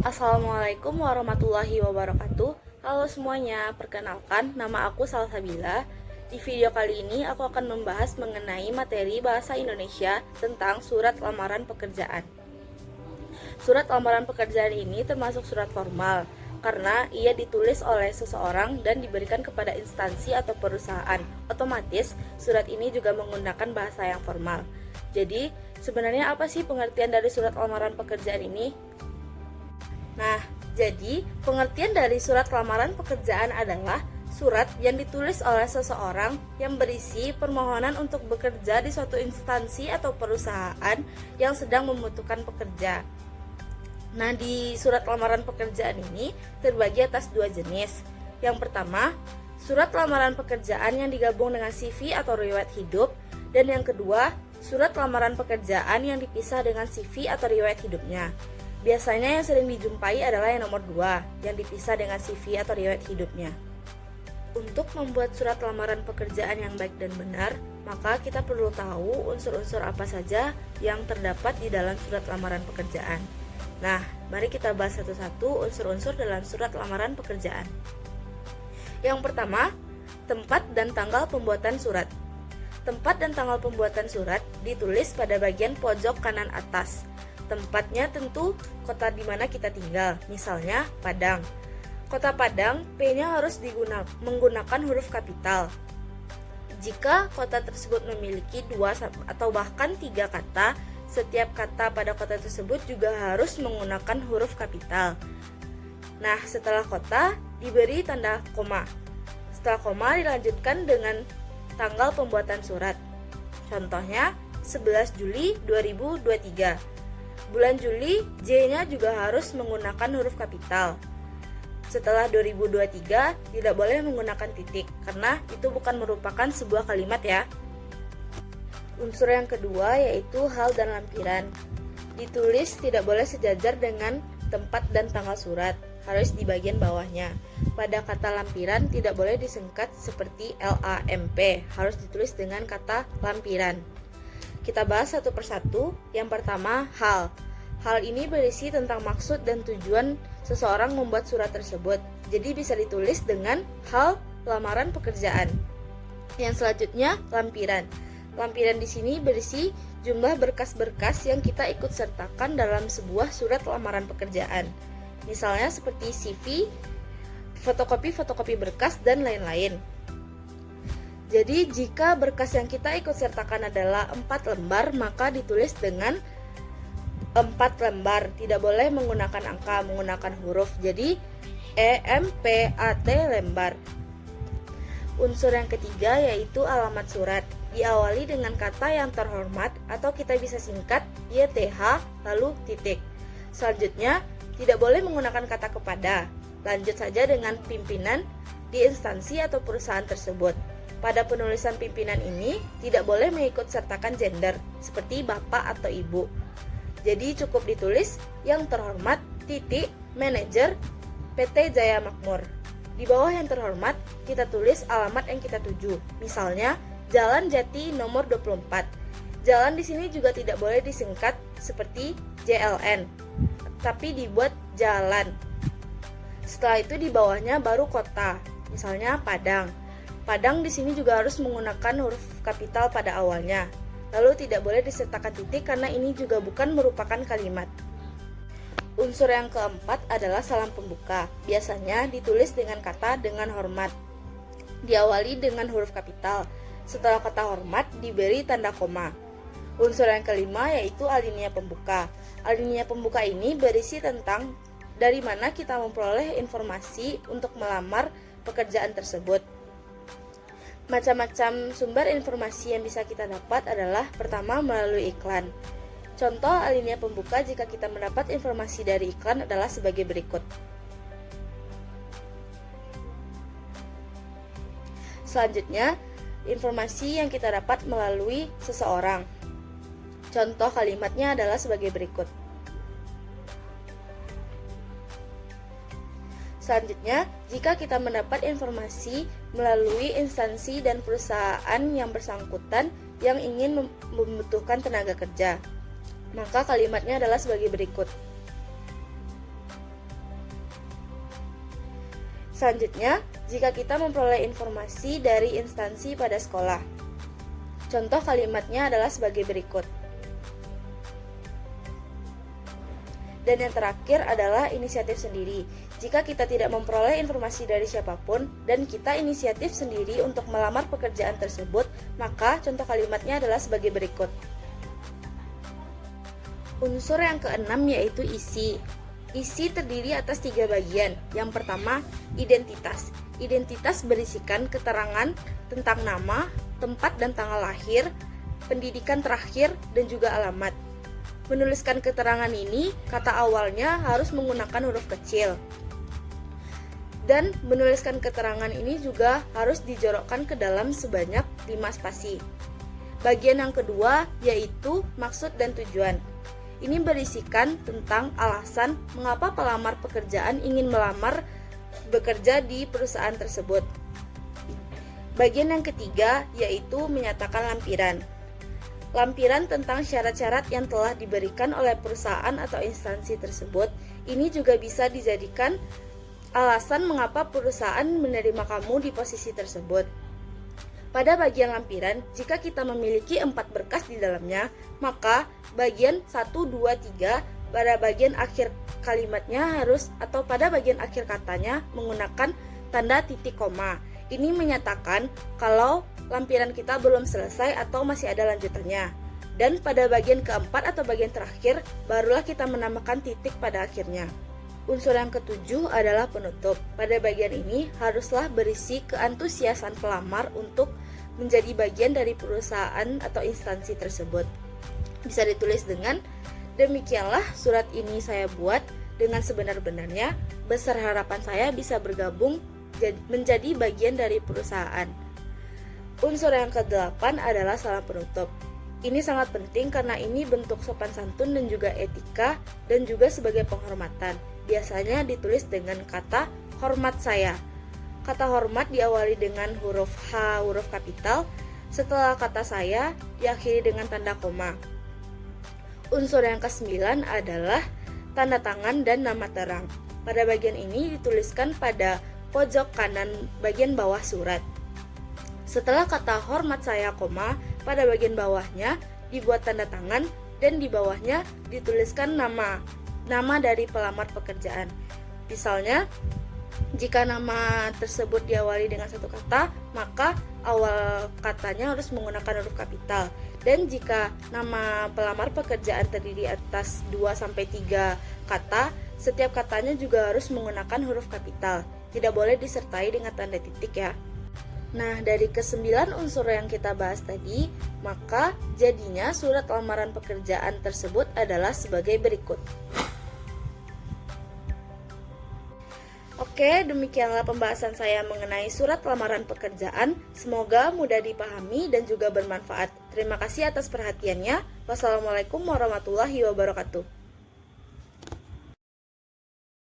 Assalamualaikum warahmatullahi wabarakatuh. Halo semuanya, perkenalkan nama aku Salsabila. Di video kali ini aku akan membahas mengenai materi bahasa Indonesia tentang surat lamaran pekerjaan. Surat lamaran pekerjaan ini termasuk surat formal karena ia ditulis oleh seseorang dan diberikan kepada instansi atau perusahaan. Otomatis surat ini juga menggunakan bahasa yang formal. Jadi, sebenarnya apa sih pengertian dari surat lamaran pekerjaan ini? Nah, jadi pengertian dari surat lamaran pekerjaan adalah surat yang ditulis oleh seseorang yang berisi permohonan untuk bekerja di suatu instansi atau perusahaan yang sedang membutuhkan pekerja. Nah, di surat lamaran pekerjaan ini terbagi atas dua jenis. Yang pertama, surat lamaran pekerjaan yang digabung dengan CV atau riwayat hidup, dan yang kedua, surat lamaran pekerjaan yang dipisah dengan CV atau riwayat hidupnya. Biasanya yang sering dijumpai adalah yang nomor 2, yang dipisah dengan CV atau riwayat hidupnya. Untuk membuat surat lamaran pekerjaan yang baik dan benar, maka kita perlu tahu unsur-unsur apa saja yang terdapat di dalam surat lamaran pekerjaan. Nah, mari kita bahas satu-satu unsur-unsur dalam surat lamaran pekerjaan. Yang pertama, tempat dan tanggal pembuatan surat. Tempat dan tanggal pembuatan surat ditulis pada bagian pojok kanan atas. Tempatnya tentu kota di mana kita tinggal, misalnya Padang. Kota Padang, P-nya harus menggunakan huruf kapital. Jika kota tersebut memiliki 2 atau bahkan 3 kata, setiap kata pada kota tersebut juga harus menggunakan huruf kapital. Nah, setelah kota diberi tanda koma. Setelah koma dilanjutkan dengan tanggal pembuatan surat. Contohnya 11 Juli 2023. Bulan Juli, J-nya juga harus menggunakan huruf kapital. Setelah 2023, tidak boleh menggunakan titik, karena itu bukan merupakan sebuah kalimat ya. Unsur yang kedua yaitu hal dan lampiran. Ditulis tidak boleh sejajar dengan tempat dan tanggal surat, harus di bagian bawahnya. Pada kata lampiran tidak boleh disingkat seperti LAMP, harus ditulis dengan kata lampiran. Kita bahas satu persatu. Yang pertama, hal. Hal ini berisi tentang maksud dan tujuan seseorang membuat surat tersebut. Jadi bisa ditulis dengan hal lamaran pekerjaan. Yang selanjutnya, lampiran. Lampiran di sini berisi jumlah berkas-berkas yang kita ikut sertakan dalam sebuah surat lamaran pekerjaan. Misalnya seperti CV, fotokopi berkas, dan lain-lain. Jadi jika berkas yang kita ikut sertakan adalah 4 lembar, maka ditulis dengan 4 lembar. Tidak boleh menggunakan angka, menggunakan huruf. Jadi EMPAT lembar. Unsur yang ketiga yaitu alamat surat. Diawali dengan kata yang terhormat atau kita bisa singkat YTH lalu titik. Selanjutnya, tidak boleh menggunakan kata kepada. Lanjut saja dengan pimpinan di instansi atau perusahaan tersebut. Pada penulisan pimpinan ini tidak boleh mengikut sertakan gender seperti bapak atau ibu. Jadi cukup ditulis yang terhormat titik manajer PT Jaya Makmur. Di bawah yang terhormat kita tulis alamat yang kita tuju. Misalnya Jalan Jati nomor 24. Jalan di sini juga tidak boleh disingkat seperti JLN, tapi dibuat jalan. Setelah itu di bawahnya baru kota. Misalnya Padang. Padang di sini juga harus menggunakan huruf kapital pada awalnya. Lalu tidak boleh disertakan titik karena ini juga bukan merupakan kalimat. Unsur yang keempat adalah salam pembuka. Biasanya ditulis dengan kata dengan hormat. Diawali dengan huruf kapital. Setelah kata hormat diberi tanda koma. Unsur yang kelima yaitu alinea pembuka. Alinea pembuka ini berisi tentang dari mana kita memperoleh informasi untuk melamar pekerjaan tersebut. Macam-macam sumber informasi yang bisa kita dapat adalah pertama melalui iklan. Contoh alinea pembuka jika kita mendapat informasi dari iklan adalah sebagai berikut. Selanjutnya, informasi yang kita dapat melalui seseorang. Contoh kalimatnya adalah sebagai berikut. Selanjutnya, jika kita mendapat informasi melalui instansi dan perusahaan yang bersangkutan yang ingin membutuhkan tenaga kerja, maka kalimatnya adalah sebagai berikut. Selanjutnya, jika kita memperoleh informasi dari instansi pada sekolah. Contoh kalimatnya adalah sebagai berikut. Dan yang terakhir adalah inisiatif sendiri. Jika kita tidak memperoleh informasi dari siapapun dan kita inisiatif sendiri untuk melamar pekerjaan tersebut, maka contoh kalimatnya adalah sebagai berikut. Unsur yang keenam yaitu isi. Isi terdiri atas 3 bagian. Yang pertama, identitas. Identitas berisikan keterangan tentang nama, tempat dan tanggal lahir, pendidikan terakhir, dan juga alamat. Menuliskan keterangan ini, kata awalnya harus menggunakan huruf kecil. Dan menuliskan keterangan ini juga harus dijorokkan ke dalam sebanyak 5 spasi. Bagian yang kedua yaitu maksud dan tujuan. Ini berisikan tentang alasan mengapa pelamar pekerjaan ingin melamar bekerja di perusahaan tersebut. Bagian yang ketiga yaitu menyatakan lampiran. Lampiran tentang syarat-syarat yang telah diberikan oleh perusahaan atau instansi tersebut. Ini juga bisa dijadikan alasan mengapa perusahaan menerima kamu di posisi tersebut. Pada bagian lampiran, jika kita memiliki 4 berkas di dalamnya, maka bagian 1, 2, 3 pada bagian akhir kalimatnya harus atau pada bagian akhir katanya menggunakan tanda titik koma. Ini menyatakan kalau lampiran kita belum selesai atau masih ada lanjutannya. Dan pada bagian keempat atau bagian terakhir, barulah kita menambahkan titik pada akhirnya. Unsur yang ketujuh adalah penutup. Pada bagian ini haruslah berisi keantusiasan pelamar untuk menjadi bagian dari perusahaan atau instansi tersebut. Bisa ditulis dengan, demikianlah surat ini saya buat dengan sebenar-benarnya, besar harapan saya bisa bergabung menjadi bagian dari perusahaan. Unsur yang ke-8 adalah salam penutup. Ini sangat penting karena ini bentuk sopan santun dan juga etika dan juga sebagai penghormatan. Biasanya ditulis dengan kata hormat saya. Kata hormat diawali dengan huruf H, huruf kapital. Setelah kata saya diakhiri dengan tanda koma. Unsur yang ke-9 adalah tanda tangan dan nama terang. Pada bagian ini dituliskan pada pojok kanan bagian bawah surat. Setelah kata hormat saya koma, pada bagian bawahnya dibuat tanda tangan dan di bawahnya dituliskan nama dari pelamar pekerjaan. Misalnya, jika nama tersebut diawali dengan satu kata, maka awal katanya harus menggunakan huruf kapital. Dan jika nama pelamar pekerjaan terdiri atas 2-3 kata, setiap katanya juga harus menggunakan huruf kapital. Tidak boleh disertai dengan tanda titik ya. Nah, dari ke-9 unsur yang kita bahas tadi, maka jadinya surat lamaran pekerjaan tersebut adalah sebagai berikut. Oke, demikianlah pembahasan saya mengenai surat lamaran pekerjaan. Semoga mudah dipahami dan juga bermanfaat. Terima kasih atas perhatiannya. Wassalamualaikum warahmatullahi wabarakatuh.